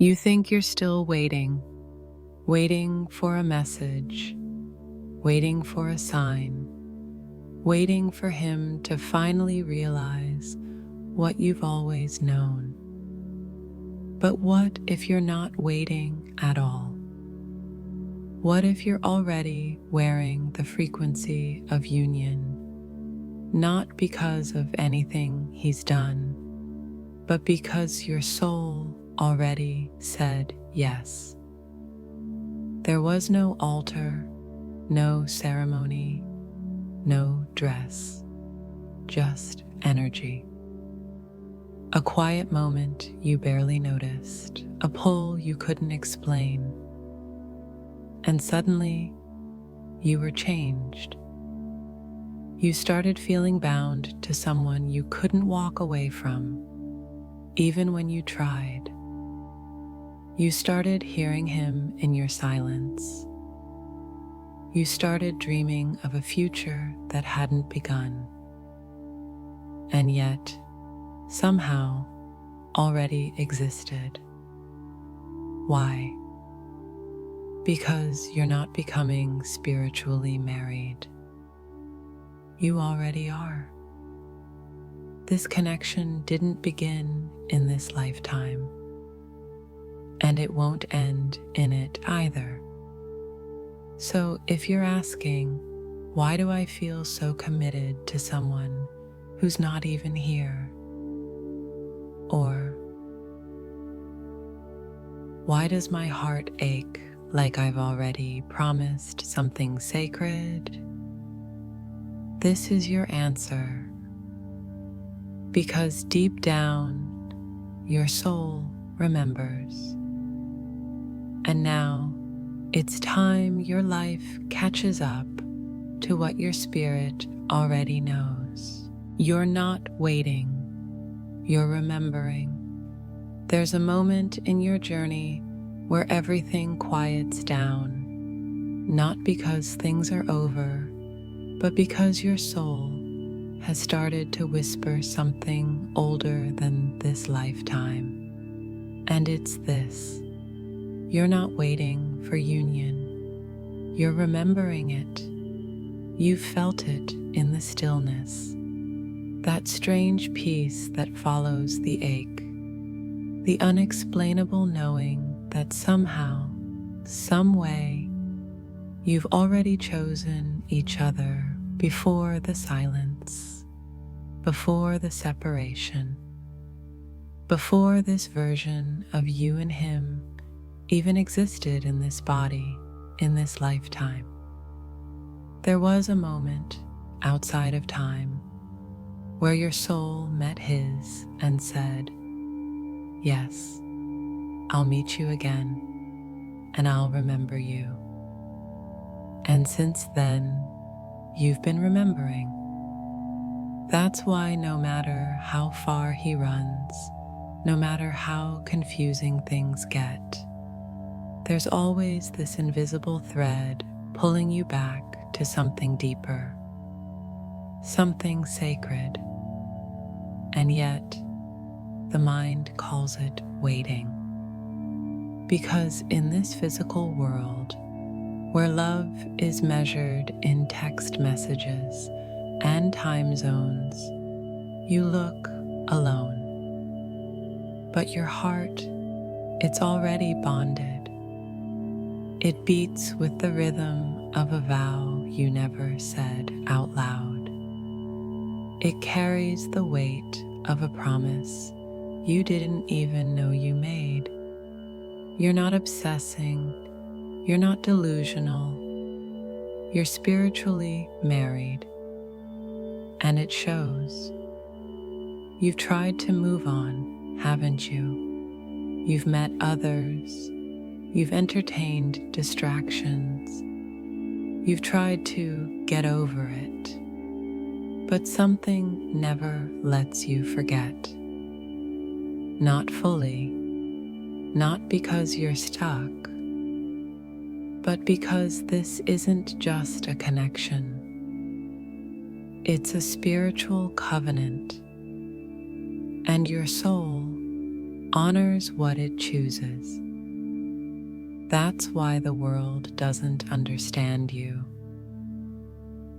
You think you're still waiting, waiting for a message, waiting for a sign, waiting for him to finally realize what you've always known. But what if you're not waiting at all? What if you're already wearing the frequency of union, not because of anything he's done, but because your soul already said yes? There was no altar, no ceremony, no dress, just energy. A quiet moment you barely noticed, a pull you couldn't explain, and suddenly you were changed. You started feeling bound to someone you couldn't walk away from, even when you tried. You started hearing him in your silence. You started dreaming of a future that hadn't begun, and yet, somehow, already existed. Why? Because you're not becoming spiritually married. You already are. This connection didn't begin in this lifetime, and it won't end in it either. So if you're asking, why do I feel so committed to someone who's not even here? Or, why does my heart ache like I've already promised something sacred? This is your answer. Because deep down, your soul remembers. And now, it's time your life catches up to what your spirit already knows. You're not waiting, you're remembering. There's a moment in your journey where everything quiets down, not because things are over, but because your soul has started to whisper something older than this lifetime. And it's this: you're not waiting for union, you're remembering it. You felt it in the stillness, that strange peace that follows the ache, the unexplainable knowing that somehow, some way, you've already chosen each other before the silence, before the separation, before this version of you and him even existed in this body, in this lifetime. There was a moment outside of time where your soul met his and said, yes, I'll meet you again, and I'll remember you. And since then, you've been remembering. That's why no matter how far he runs, no matter how confusing things get, there's always this invisible thread pulling you back to something deeper, something sacred. And yet, the mind calls it waiting. Because in this physical world, where love is measured in text messages and time zones, you look alone. But your heart, it's already bonded. It beats with the rhythm of a vow you never said out loud. It carries the weight of a promise you didn't even know you made. You're not obsessing, you're not delusional, you're spiritually married, and it shows. You've tried to move on, haven't you? You've met others, you've entertained distractions, you've tried to get over it, but something never lets you forget. Not fully, not because you're stuck, but because this isn't just a connection. It's a spiritual covenant, and your soul, honors what it chooses. That's why the world doesn't understand you,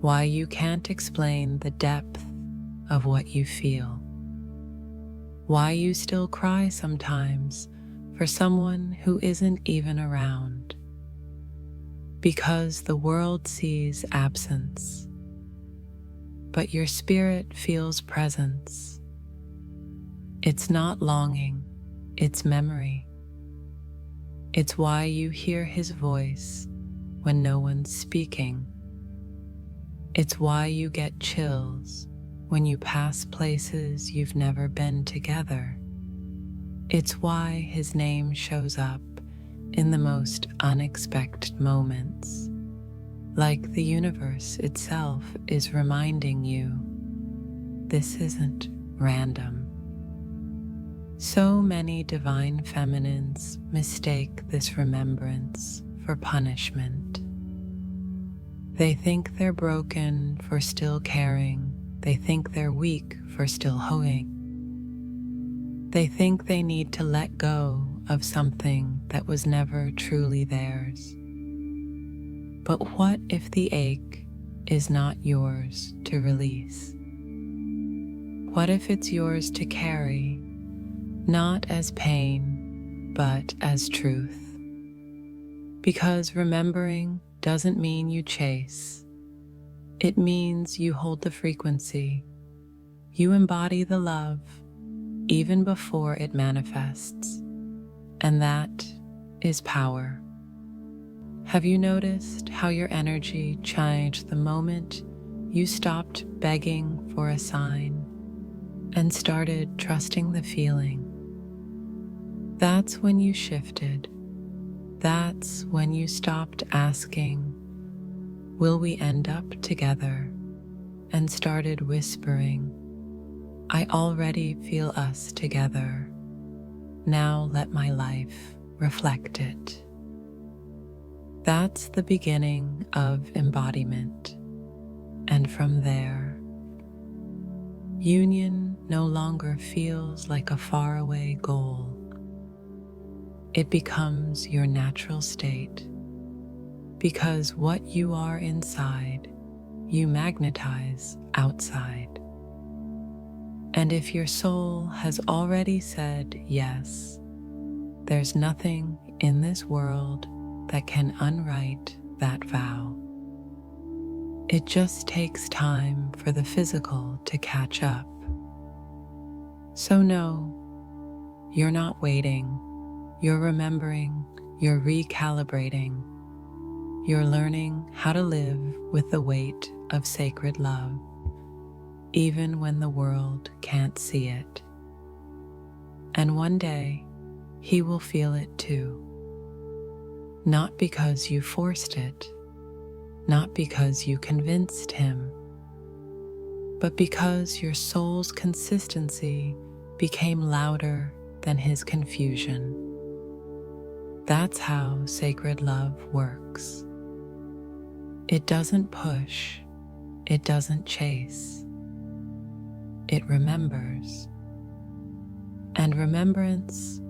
why you can't explain the depth of what you feel, why you still cry sometimes for someone who isn't even around. Because the world sees absence, but your spirit feels presence. It's not longing, it's memory. It's why you hear his voice when no one's speaking. It's why you get chills when you pass places you've never been together. It's why his name shows up in the most unexpected moments, like the universe itself is reminding you, this isn't random. So many divine feminines mistake this remembrance for punishment. They think they're broken for still caring. They think they're weak for still hoeing. They think they need to let go of something that was never truly theirs. But what if the ache is not yours to release? What if it's yours to carry, not as pain, but as truth? Because remembering doesn't mean you chase. It means you hold the frequency. You embody the love even before it manifests. And that is power. Have you noticed how your energy changed the moment you stopped begging for a sign and started trusting the feeling? That's when you shifted. That's when you stopped asking, will we end up together? And started whispering, I already feel us together. Now let my life reflect it. That's the beginning of embodiment. And from there, union no longer feels like a faraway goal. It becomes your natural state, because what you are inside, you magnetize outside. And if your soul has already said yes, there's nothing in this world that can unwrite that vow. It just takes time for the physical to catch up. So no, you're not waiting. You're remembering, you're recalibrating, you're learning how to live with the weight of sacred love, even when the world can't see it. And one day, he will feel it too. Not because you forced it, not because you convinced him, but because your soul's consistency became louder than his confusion. That's how sacred love works. It doesn't push, it doesn't chase, it remembers. And remembrance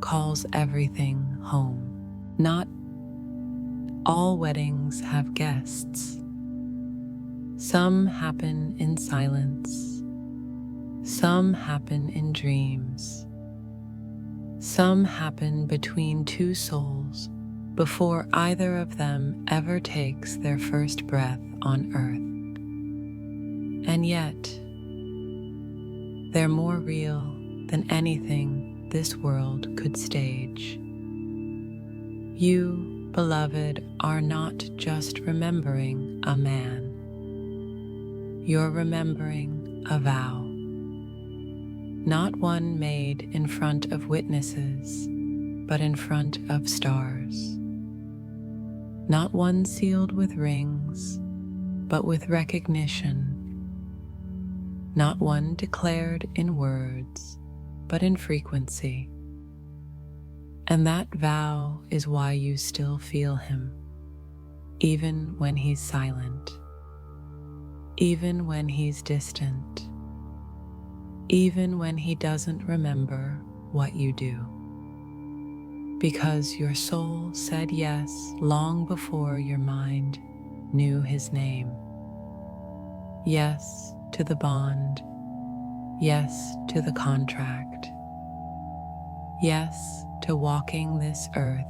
calls everything home. Not all weddings have guests. Some happen in silence. Some happen in dreams. Some happen between two souls before either of them ever takes their first breath on earth. And yet, they're more real than anything this world could stage. You, beloved, are not just remembering a man. You're remembering a vow. Not one made in front of witnesses, but in front of stars. Not one sealed with rings, but with recognition. Not one declared in words, but in frequency. And that vow is why you still feel him, even when he's silent, even when he's distant, even when he doesn't remember what you do, because your soul said yes long before your mind knew his name. Yes to the bond, yes to the contract, yes to walking this earth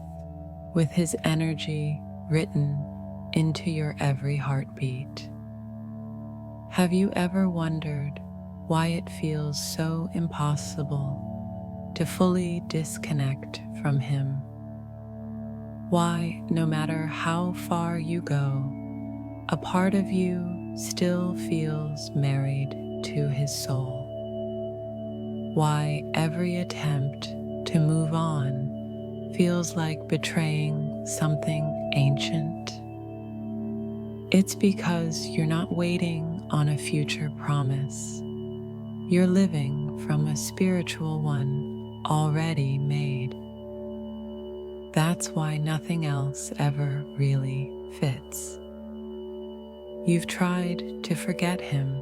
with his energy written into your every heartbeat. Have you ever wondered why it feels so impossible to fully disconnect from him? Why, no matter how far you go, a part of you still feels married to his soul? Why every attempt to move on feels like betraying something ancient? It's because you're not waiting on a future promise. You're living from a spiritual one already made. That's why nothing else ever really fits. You've tried to forget him.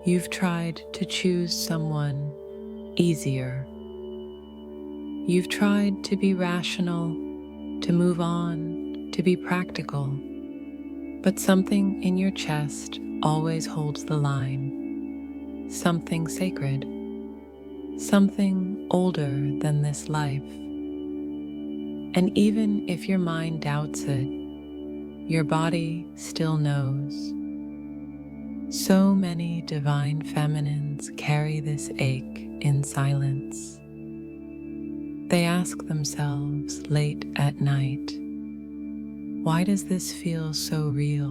You've tried to choose someone easier. You've tried to be rational, to move on, to be practical. But something in your chest always holds the line. Something sacred. Something older than this life. And even if your mind doubts it, your body still knows. So many divine feminines carry this ache in silence. They ask themselves late at night, why does this feel so real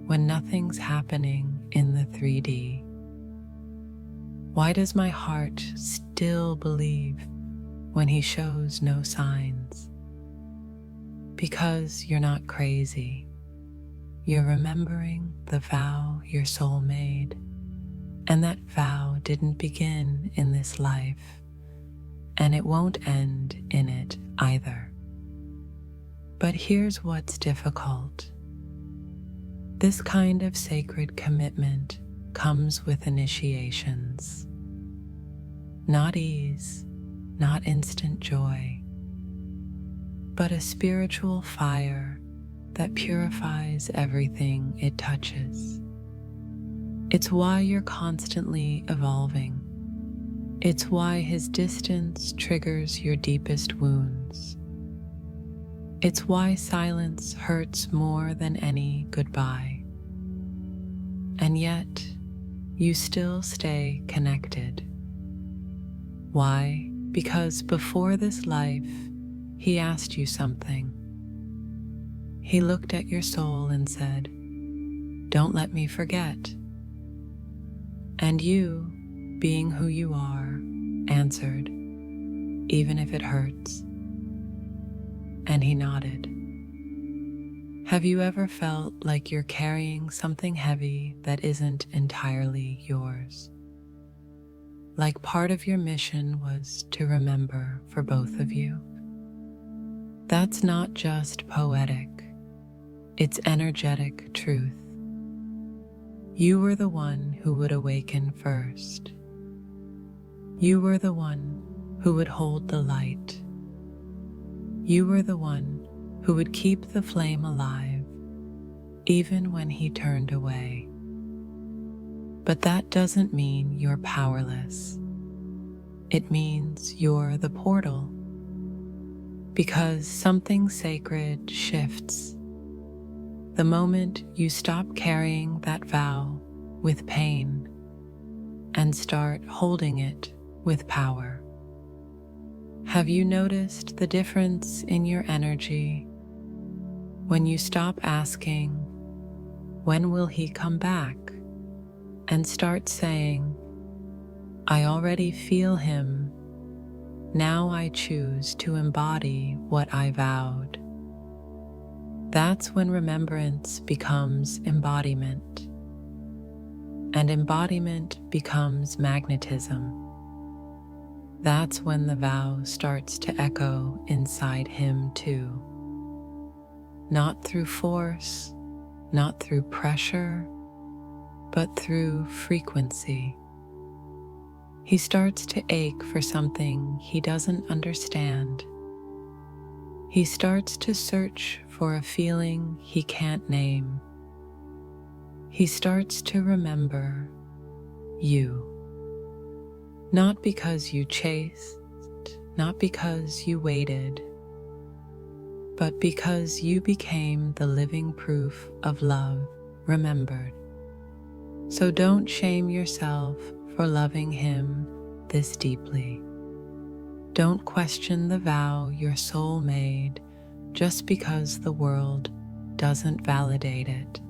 when nothing's happening in the 3D? Why does my heart still believe when he shows no signs? Because you're not crazy. You're remembering the vow your soul made, and that vow didn't begin in this life, and it won't end in it either. But here's what's difficult. This kind of sacred commitment comes with initiations. Not ease, not instant joy, but a spiritual fire that purifies everything it touches. It's why you're constantly evolving. It's why his distance triggers your deepest wounds. It's why silence hurts more than any goodbye. And yet, you still stay connected. Why? Because before this life, he asked you something. He looked at your soul and said, "Don't let me forget." And you, being who you are, answered, "Even if it hurts." And he nodded. Have you ever felt like you're carrying something heavy that isn't entirely yours? Like part of your mission was to remember for both of you? That's not just poetic. It's energetic truth. You were the one who would awaken first. You were the one who would hold the light. You were the one who would keep the flame alive, even when he turned away. But that doesn't mean you're powerless. It means you're the portal. Because something sacred shifts the moment you stop carrying that vow with pain and start holding it with power. Have you noticed the difference in your energy when you stop asking, "When will he come back?" and start saying, "I already feel him. Now I choose to embody what I vowed." That's when remembrance becomes embodiment, and embodiment becomes magnetism. That's when the vow starts to echo inside him too. Not through force, not through pressure, but through frequency. He starts to ache for something he doesn't understand. He starts to search for a feeling he can't name. He starts to remember you. Not because you chased, not because you waited, but because you became the living proof of love remembered. So don't shame yourself for loving him this deeply. Don't question the vow your soul made just because the world doesn't validate it.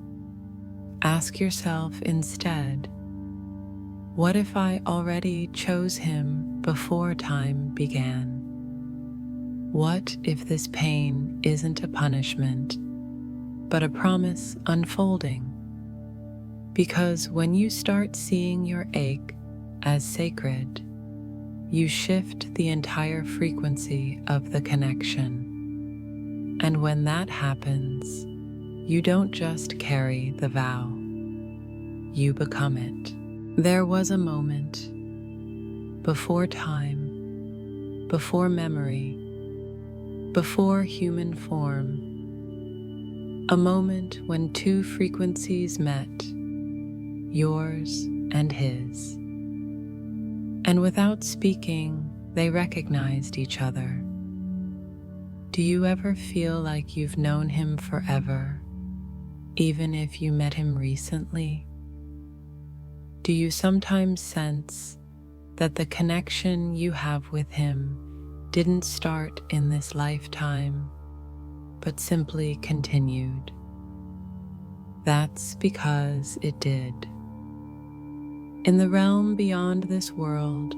Ask yourself instead, what if I already chose him before time began? What if this pain isn't a punishment, but a promise unfolding? Because when you start seeing your ache as sacred, you shift the entire frequency of the connection. And when that happens, you don't just carry the vow, you become it. There was a moment, before time, before memory, before human form, a moment when two frequencies met, yours and his. And without speaking, they recognized each other. Do you ever feel like you've known him forever, even if you met him recently? Do you sometimes sense that the connection you have with him didn't start in this lifetime, but simply continued? That's because it did. In the realm beyond this world,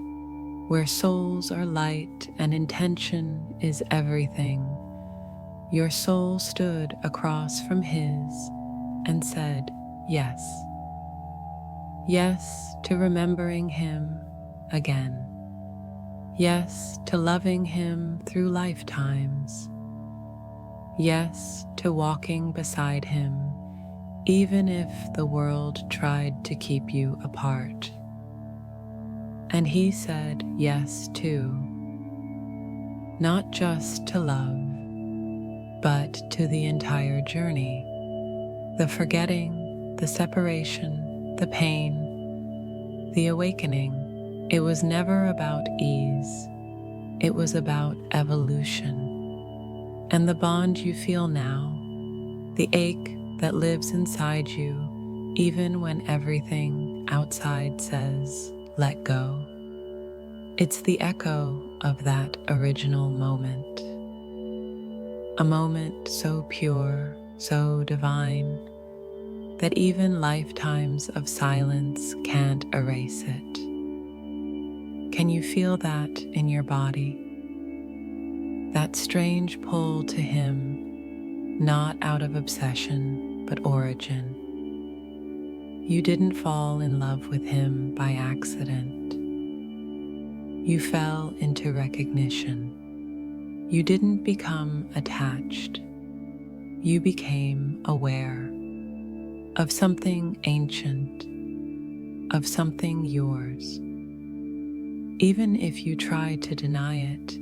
where souls are light and intention is everything, your soul stood across from his and said yes. Yes to remembering him again. Yes to loving him through lifetimes. Yes to walking beside him, even if the world tried to keep you apart. And he said yes too, not just to love, but to the entire journey, the forgetting, the separation, the pain, the awakening. It was never about ease, it was about evolution. And the bond you feel now, the ache that lives inside you, even when everything outside says, let go. It's the echo of that original moment. A moment so pure, so divine, that even lifetimes of silence can't erase it. Can you feel that in your body? That strange pull to him, not out of obsession, but origin. You didn't fall in love with him by accident. You fell into recognition. You didn't become attached. You became aware of something ancient, of something yours. Even if you try to deny it,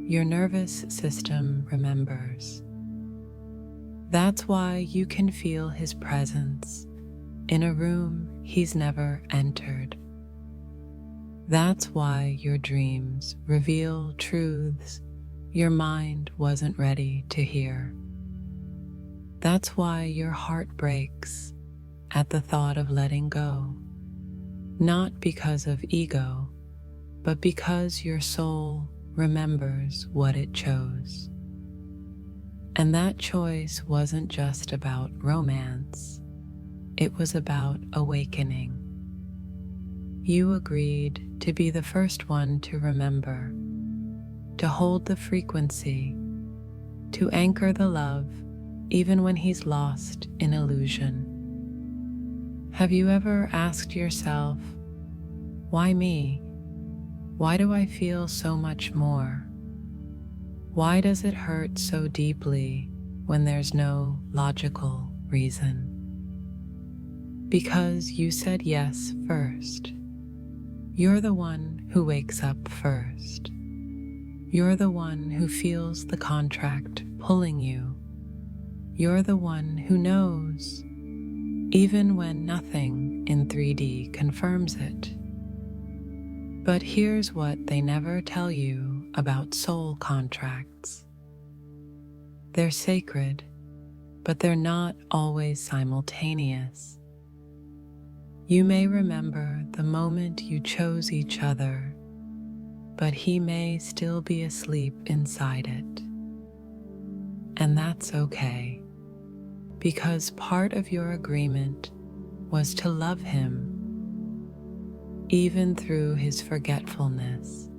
your nervous system remembers. That's why you can feel his presence in a room he's never entered. That's why your dreams reveal truths your mind wasn't ready to hear. That's why your heart breaks at the thought of letting go, not because of ego, but because your soul remembers what it chose. And that choice wasn't just about romance, it was about awakening. You agreed to be the first one to remember, to hold the frequency, to anchor the love even when he's lost in illusion. Have you ever asked yourself, why me? Why do I feel so much more? Why does it hurt so deeply when there's no logical reason? Because you said yes first. You're the one who wakes up first. You're the one who feels the contract pulling you. You're the one who knows, even when nothing in 3D confirms it. But here's what they never tell you about soul contracts. They're sacred, but they're not always simultaneous. You may remember the moment you chose each other, but he may still be asleep inside it. And that's okay, because part of your agreement was to love him, even through his forgetfulness.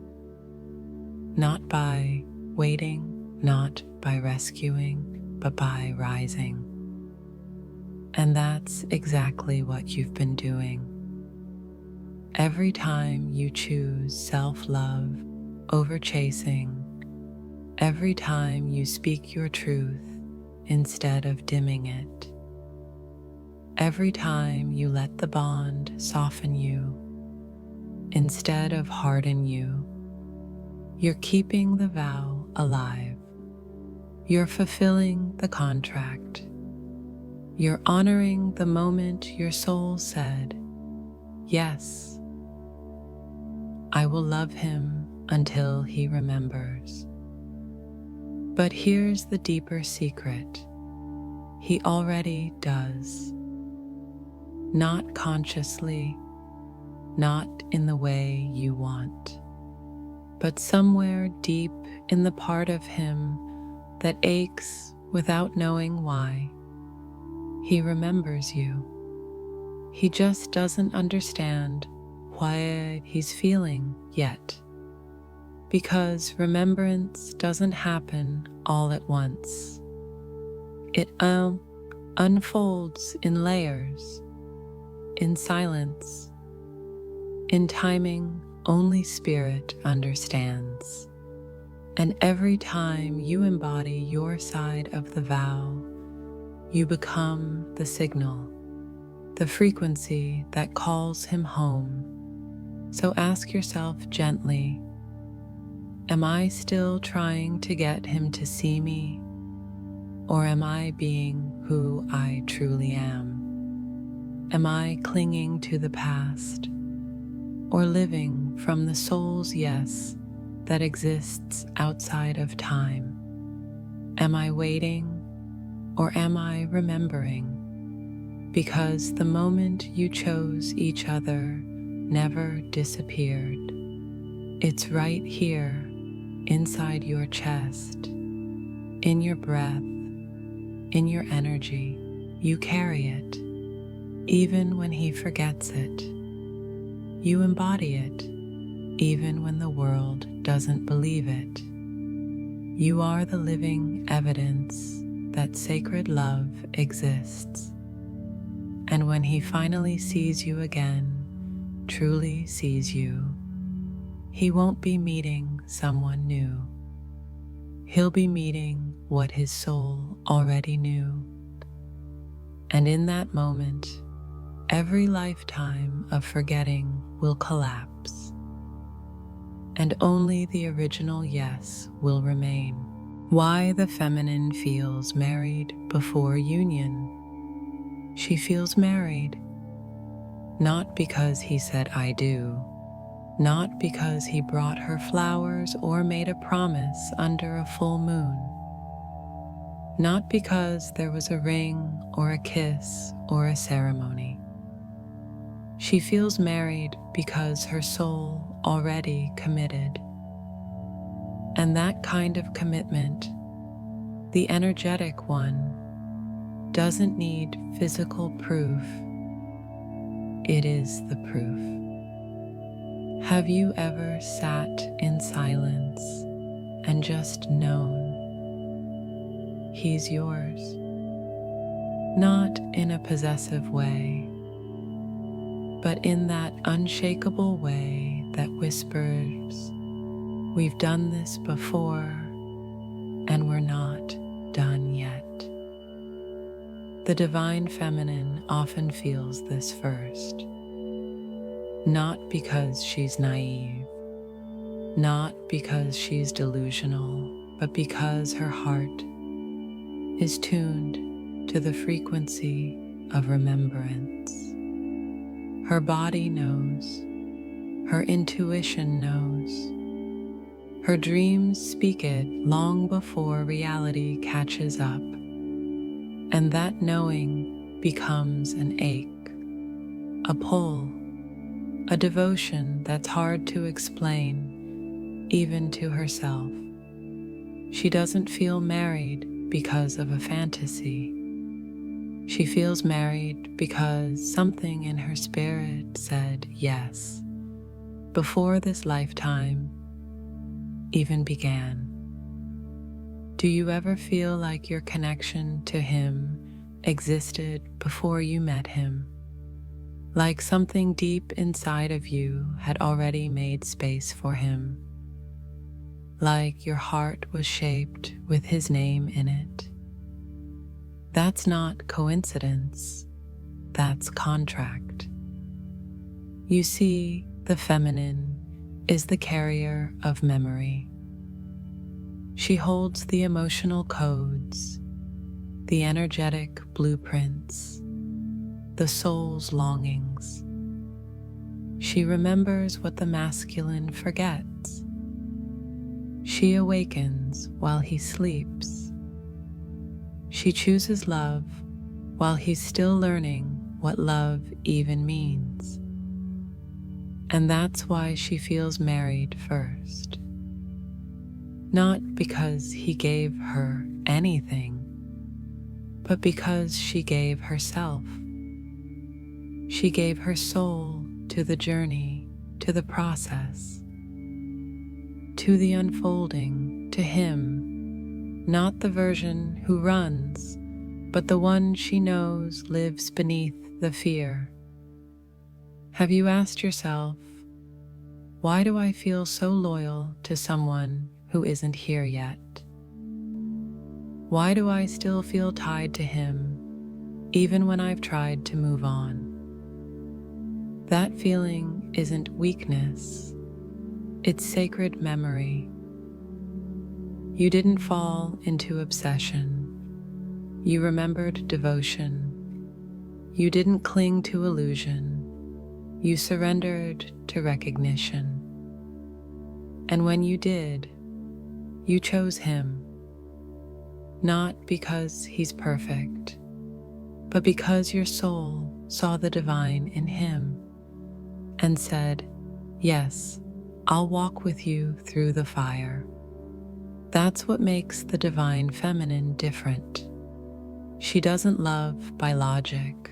Not by waiting, not by rescuing, but by rising. And that's exactly what you've been doing. Every time you choose self-love over chasing, every time you speak your truth instead of dimming it, every time you let the bond soften you instead of harden you, you're keeping the vow alive. You're fulfilling the contract. You're honoring the moment your soul said, "Yes, I will love him until he remembers." But here's the deeper secret. He already does. Not consciously, not in the way you want, but somewhere deep in the part of him that aches without knowing why. He remembers you. He just doesn't understand why he's feeling yet, because remembrance doesn't happen all at once. It unfolds in layers, in silence, in timing only spirit understands. And every time you embody your side of the vow, you become the signal, the frequency that calls him home. So ask yourself gently, am I still trying to get him to see me? Or am I being who I truly am? Am I clinging to the past? Or living from the soul's yes that exists outside of time? Am I waiting? Or am I remembering? Because the moment you chose each other never disappeared. It's right here, inside your chest, in your breath, in your energy. You carry it, even when he forgets it. You embody it, even when the world doesn't believe it. You are the living evidence that sacred love exists. And when he finally sees you again, truly sees you, he won't be meeting someone new. He'll be meeting what his soul already knew. And in that moment, every lifetime of forgetting will collapse, and only the original yes will remain. Why the feminine feels married before union. She feels married, not because he said "I do," not because he brought her flowers or made a promise under a full moon, not because there was a ring or a kiss or a ceremony. She feels married because her soul already committed. And that kind of commitment, the energetic one, doesn't need physical proof. It is the proof. Have you ever sat in silence and just known he's yours? Not in a possessive way, but in that unshakable way that whispers, we've done this before, and we're not done yet. The divine feminine often feels this first. not because she's naive, not because she's delusional, but because her heart is tuned to the frequency of remembrance. Her body knows, her intuition knows, her dreams speak it long before reality catches up, and that knowing becomes an ache, a pull, a devotion that's hard to explain, even to herself. She doesn't feel married because of a fantasy. She feels married because something in her spirit said yes, before this lifetime even began. Do you ever feel like your connection to him existed before you met him? Like something deep inside of you had already made space for him? Like your heart was shaped with his name in it? That's not coincidence, that's contract. You see, the feminine is the carrier of memory. She holds the emotional codes, the energetic blueprints, the soul's longings. She remembers what the masculine forgets. She awakens while he sleeps. She chooses love while he's still learning what love even means. And that's why she feels married first. Not because he gave her anything, but because she gave herself. She gave her soul to the journey, to the process, to the unfolding, to him, not the version who runs, but the one she knows lives beneath the fear. Have you asked yourself, why do I feel so loyal to someone who isn't here yet? Why do I still feel tied to him, even when I've tried to move on? That feeling isn't weakness, it's sacred memory. You didn't fall into obsession. You remembered devotion. You didn't cling to illusion. You surrendered to recognition. And when you did, you chose him, not because he's perfect, but because your soul saw the divine in him and said, yes, I'll walk with you through the fire. That's what makes the divine feminine different. She doesn't love by logic.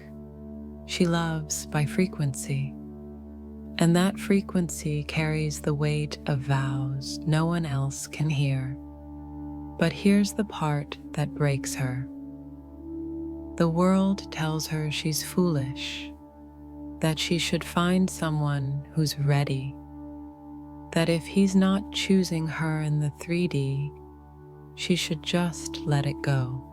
She loves by frequency. And that frequency carries the weight of vows no one else can hear. But here's the part that breaks her. The world tells her she's foolish, that she should find someone who's ready, that if he's not choosing her in the 3D, she should just let it go.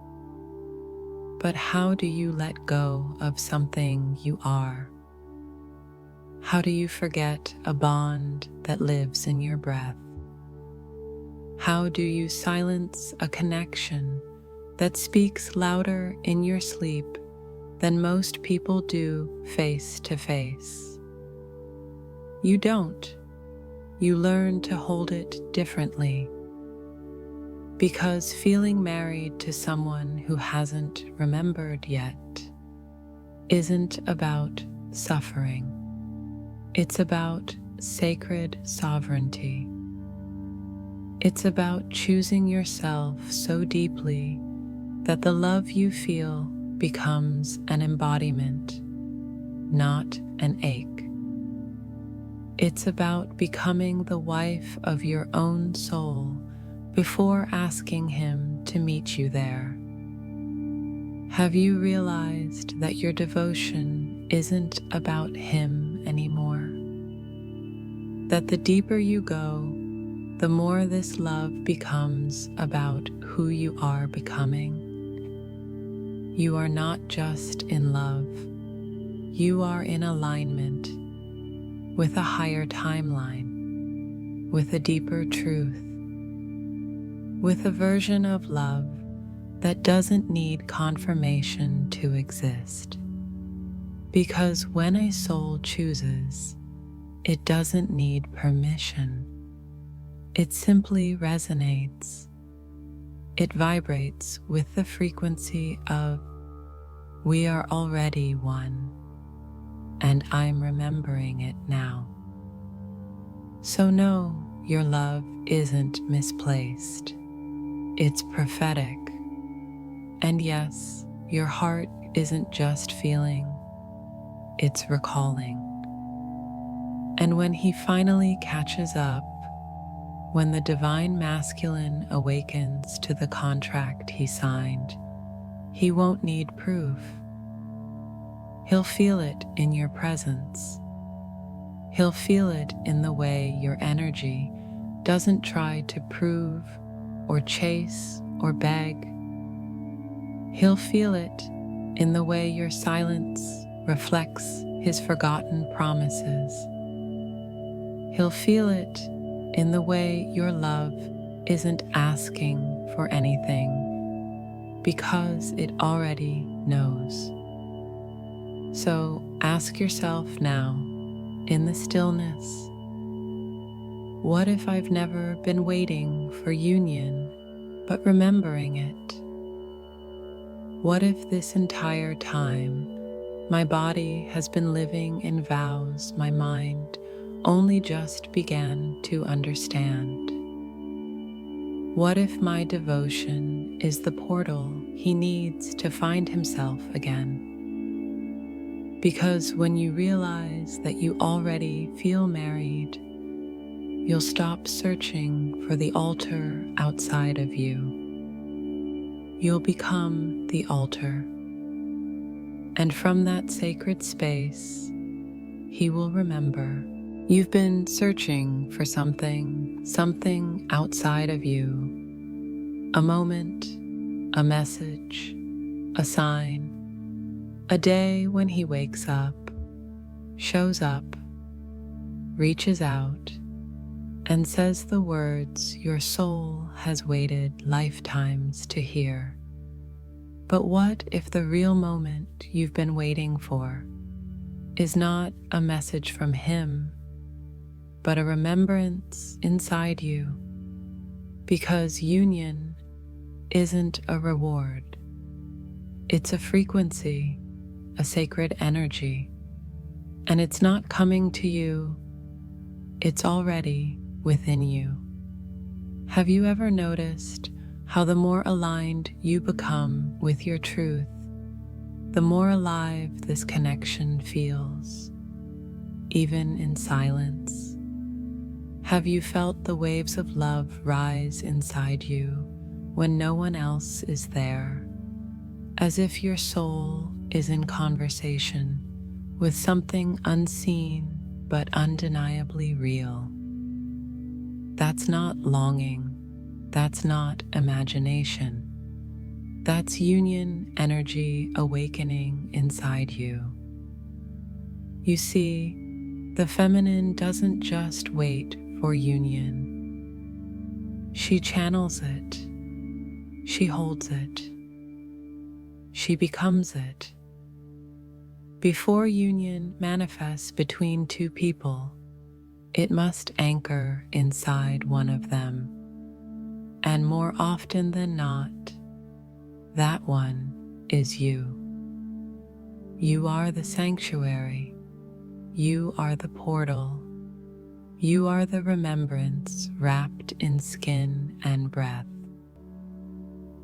But how do you let go of something you are? How do you forget a bond that lives in your breath? How do you silence a connection that speaks louder in your sleep than most people do face to face? You don't. You learn to hold it differently. Because feeling married to someone who hasn't remembered yet isn't about suffering. It's about sacred sovereignty. It's about choosing yourself so deeply that the love you feel becomes an embodiment, not an ache. It's about becoming the wife of your own soul before asking him to meet you there. Have you realized that your devotion isn't about him anymore? That the deeper you go, the more this love becomes about who you are becoming. You are not just in love, you are in alignment. with a higher timeline, with a deeper truth, with a version of love that doesn't need confirmation to exist. Because when a soul chooses, it doesn't need permission. It simply resonates. It vibrates with the frequency of, "We are already one, and I'm remembering it now." So know your love isn't misplaced. It's prophetic. And yes, your heart isn't just feeling, it's recalling. And when he finally catches up, when the divine masculine awakens to the contract he signed, he won't need proof. He'll feel it in your presence. He'll feel it in the way your energy doesn't try to prove or chase or beg. He'll feel it in the way your silence reflects his forgotten promises. He'll feel it in the way your love isn't asking for anything because it already knows. So ask yourself now, in the stillness, what if I've never been waiting for union, but remembering it? What if this entire time my body has been living in vows my mind only just began to understand? What if my devotion is the portal he needs to find himself again? Because when you realize that you already feel married, you'll stop searching for the altar outside of you. You'll become the altar. And from that sacred space, he will remember. You've been searching for something outside of you. A moment, a message, a sign, a day when he wakes up, shows up, reaches out, and says the words your soul has waited lifetimes to hear. But what if the real moment you've been waiting for is not a message from him, but a remembrance inside you? Because union isn't a reward. It's a frequency, a sacred energy, and it's not coming to you, it's already within you. Have you ever noticed how the more aligned you become with your truth, the more alive this connection feels, even in silence? Have you felt the waves of love rise inside you when no one else is there, as if your soul is in conversation with something unseen but undeniably real? That's not longing. That's not imagination. That's union energy awakening inside you. You see, the feminine doesn't just wait for union. She channels it. She holds it. She becomes it. Before union manifests between two people, it must anchor inside one of them. And more often than not, that one is you. You are the sanctuary. You are the portal. You are the remembrance wrapped in skin and breath.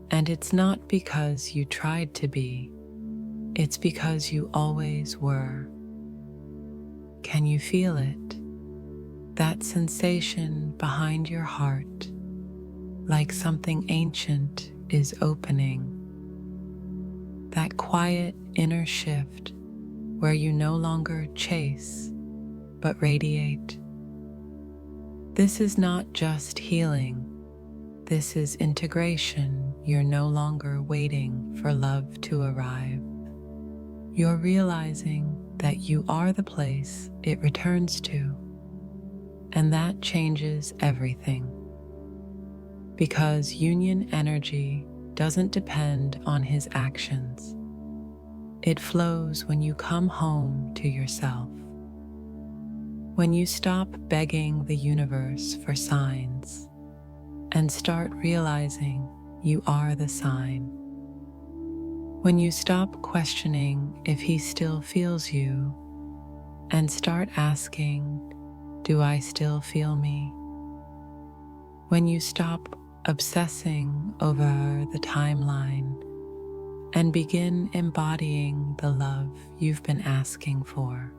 And it's not because you tried to be, it's because you always were. Can you feel it? That sensation behind your heart, like something ancient is opening. That quiet inner shift where you no longer chase, but radiate. This is not just healing. This is integration. You're no longer waiting for love to arrive. You're realizing that you are the place it returns to. And that changes everything. Because union energy doesn't depend on his actions. It flows when you come home to yourself. When you stop begging the universe for signs and start realizing you are the sign. When you stop questioning if he still feels you and start asking, do I still feel me? When you stop obsessing over the timeline and begin embodying the love you've been asking for.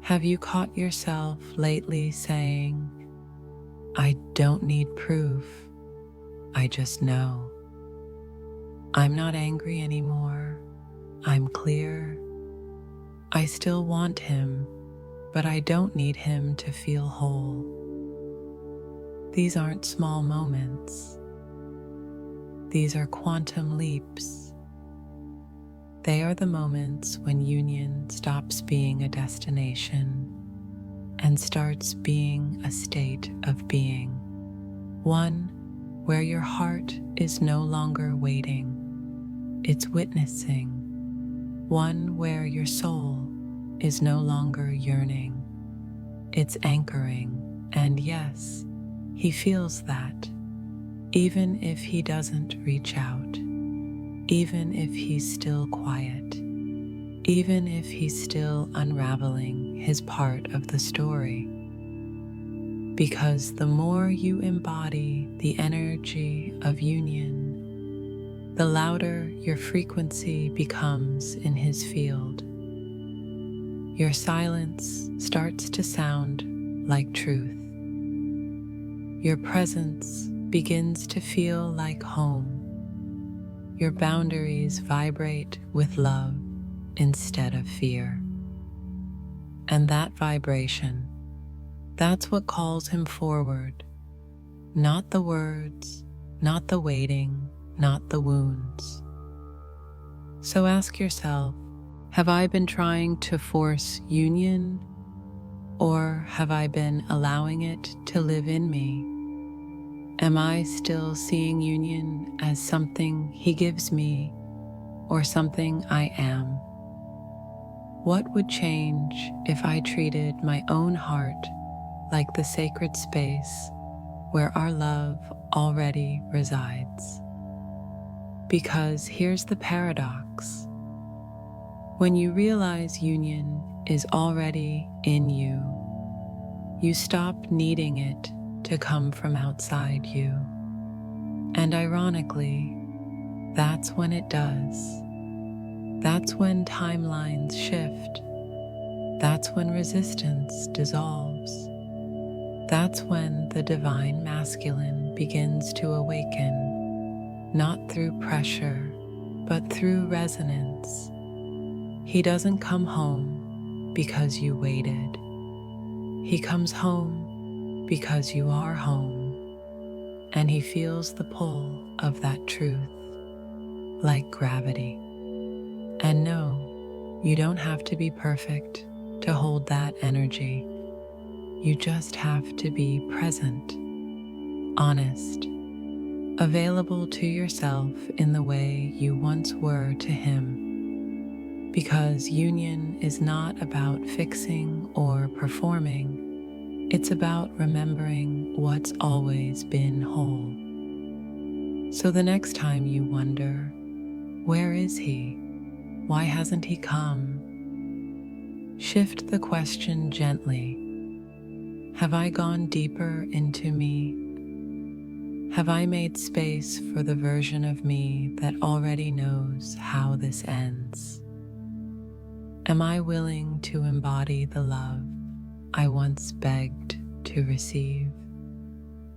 Have you caught yourself lately saying, I don't need proof, I just know. I'm not angry anymore, I'm clear. I still want him, but I don't need him to feel whole. These aren't small moments. These are quantum leaps. They are the moments when union stops being a destination and starts being a state of being. One where your heart is no longer waiting, it's witnessing. One where your soul is no longer yearning, it's anchoring. And yes, he feels that, even if he doesn't reach out, even if he's still quiet, even if he's still unraveling his part of the story. Because the more you embody the energy of union, the louder your frequency becomes in his field. Your silence starts to sound like truth. Your presence begins to feel like home. Your boundaries vibrate with love instead of fear. And that vibration, that's what calls him forward. Not the words, not the waiting, not the wounds. So ask yourself, have I been trying to force union, or have I been allowing it to live in me? Am I still seeing union as something he gives me or something I am? What would change if I treated my own heart like the sacred space where our love already resides? Because here's the paradox. When you realize union is already in you, you stop needing it to come from outside you. And ironically, that's when it does. That's when timelines shift. That's when resistance dissolves. That's when the divine masculine begins to awaken, not through pressure, but through resonance. He doesn't come home because you waited. He comes home because you are home, and he feels the pull of that truth, like gravity. And no, you don't have to be perfect to hold that energy. You just have to be present, honest, available to yourself in the way you once were to him. Because union is not about fixing or performing. It's about remembering what's always been whole. So the next time you wonder, where is he? Why hasn't he come? Shift the question gently. Have I gone deeper into me? Have I made space for the version of me that already knows how this ends? Am I willing to embody the love I once begged to receive?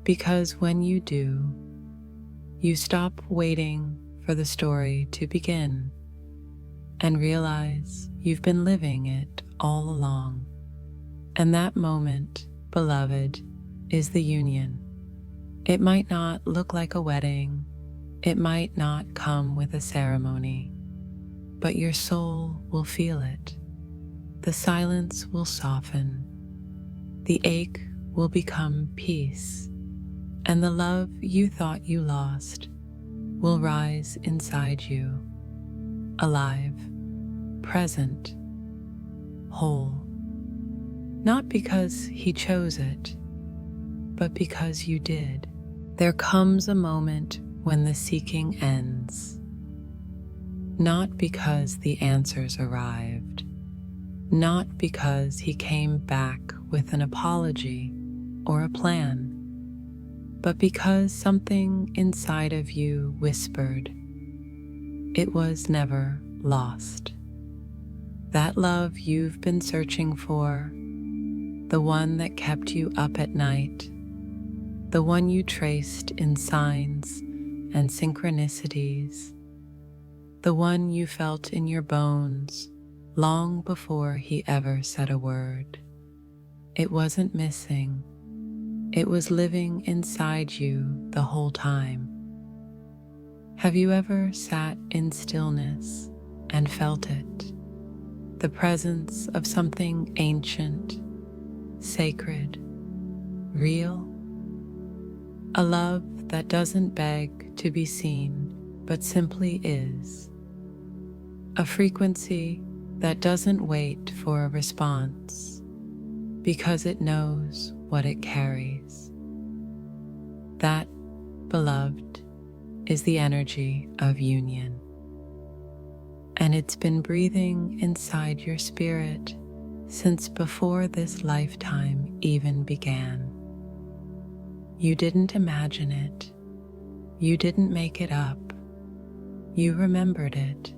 Because when you do, you stop waiting for the story to begin and realize you've been living it all along. And that moment, beloved, is the union. It might not look like a wedding. It might not come with a ceremony, but your soul will feel it. the silence will soften, the ache will become peace, and the love you thought you lost will rise inside you, alive, present, whole. Not because he chose it, but because you did. There comes a moment when the seeking ends, not because the answers arrived, not because he came back with an apology or a plan, but because something inside of you whispered, it was never lost. That love you've been searching for, the one that kept you up at night, the one you traced in signs and synchronicities, the one you felt in your bones long before he ever said a word. It wasn't missing. It was living inside you the whole time. Have you ever sat in stillness and felt it? The presence of something ancient, sacred, real? A love that doesn't beg to be seen, but simply is. A frequency that doesn't wait for a response, because it knows what it carries. That, beloved, is the energy of union. And it's been breathing inside your spirit since before this lifetime even began. You didn't imagine it. You didn't make it up. You remembered it.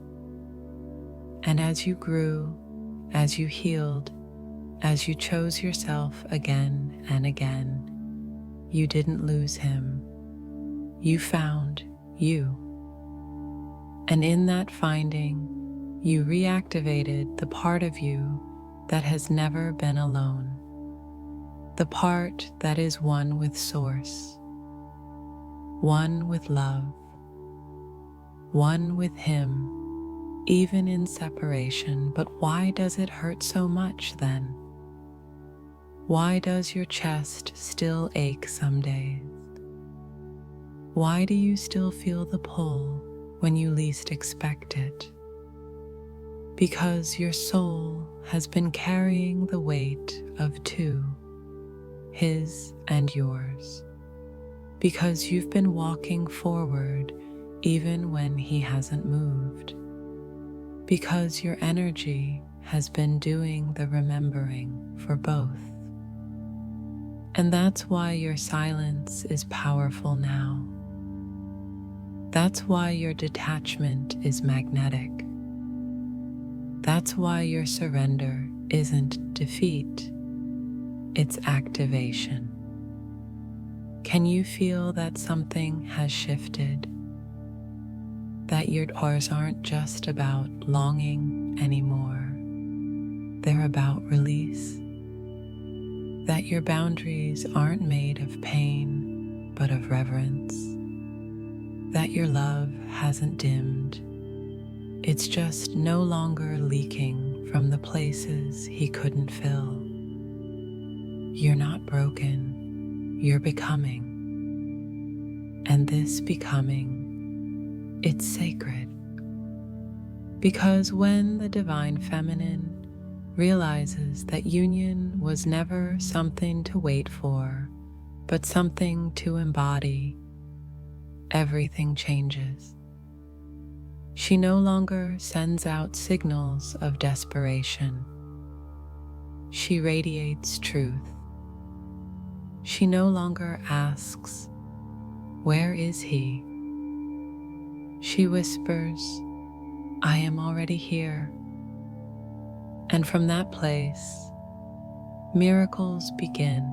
And as you grew, as you healed, as you chose yourself again and again, you didn't lose him. You found you. And in that finding, you reactivated the part of you that has never been alone. The part that is one with Source, one with love, one with him, even in separation. But why does it hurt so much then? Why does your chest still ache some days? Why do you still feel the pull when you least expect it? Because your soul has been carrying the weight of two, his and yours. Because you've been walking forward even when he hasn't moved. Because your energy has been doing the remembering for both. And that's why your silence is powerful now. That's why your detachment is magnetic. That's why your surrender isn't defeat, it's activation. Can you feel that something has shifted? That your doors aren't just about longing anymore, they're about release. That your boundaries aren't made of pain, but of reverence. That your love hasn't dimmed. It's just no longer leaking from the places he couldn't fill. You're not broken, you're becoming. And this becoming, it's sacred. Because when the divine feminine realizes that union was never something to wait for, but something to embody, everything changes. She no longer sends out signals of desperation. She radiates truth. She no longer asks, "Where is he?" She whispers, "I am already here." And from that place, miracles begin.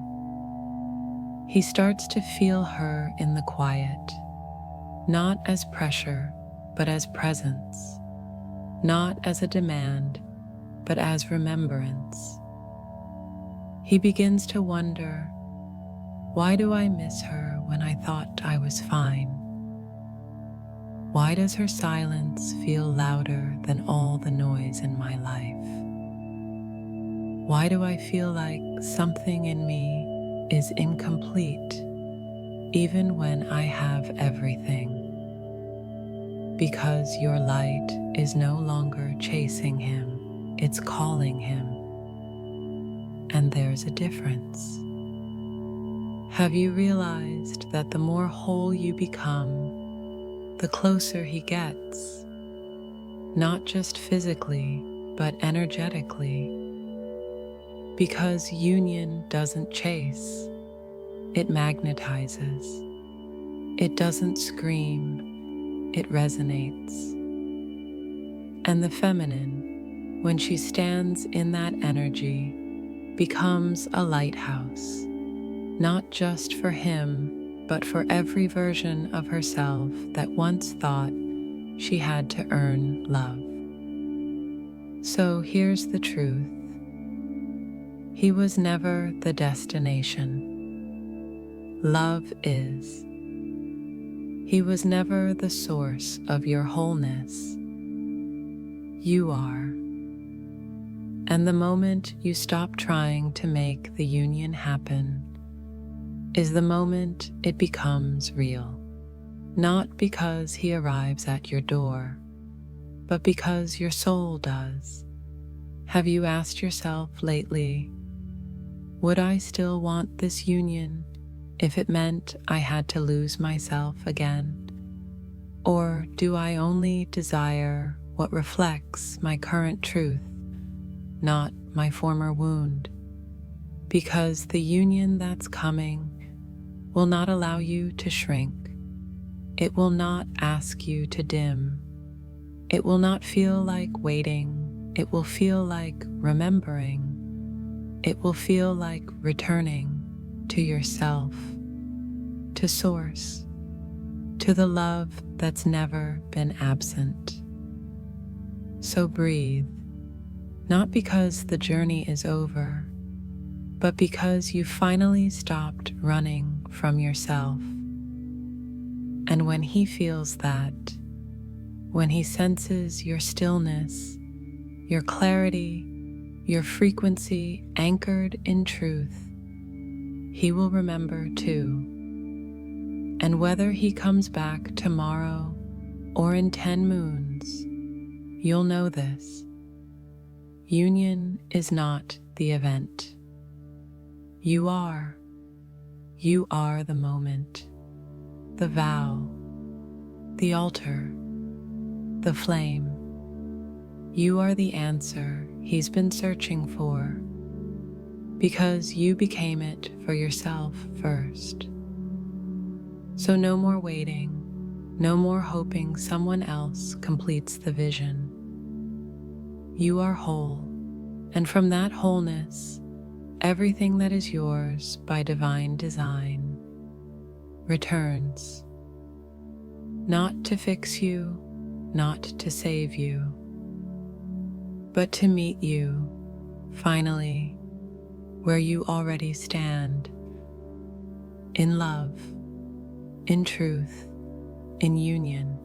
He starts to feel her in the quiet, not as pressure, but as presence, not as a demand, but as remembrance. He begins to wonder, why do I miss her when I thought I was fine? Why does her silence feel louder than all the noise in my life? Why do I feel like something in me is incomplete, even when I have everything? Because your light is no longer chasing him, it's calling him. And there's a difference. Have you realized that the more whole you become, the closer he gets? Not just physically, but energetically. Because union doesn't chase, it magnetizes. It doesn't scream, it resonates. And the feminine, when she stands in that energy, becomes a lighthouse, not just for him, but for every version of herself that once thought she had to earn love. So here's the truth. He was never the destination. Love is. He was never the source of your wholeness. You are. And the moment you stop trying to make the union happen is the moment it becomes real. Not because he arrives at your door, but because your soul does. Have you asked yourself lately, would I still want this union if it meant I had to lose myself again? Or do I only desire what reflects my current truth, not my former wound? Because the union that's coming will not allow you to shrink. It will not ask you to dim. It will not feel like waiting. It will feel like remembering. It will feel like returning to yourself, to source, to the love that's never been absent. So breathe, not because the journey is over, but because you finally stopped running from yourself. And when he feels that, when he senses your stillness, your clarity, your frequency anchored in truth, he will remember too. And whether he comes back tomorrow or in 10 moons, you'll know this. Union is not the event. You are. You are the moment, the vow, the altar, the flame. You are the answer he's been searching for, because you became it for yourself first. So no more waiting, no more hoping someone else completes the vision. You are whole, and from that wholeness, everything that is yours by divine design returns. Not to fix you, not to save you, but to meet you, finally, where you already stand, in love, in truth, in union.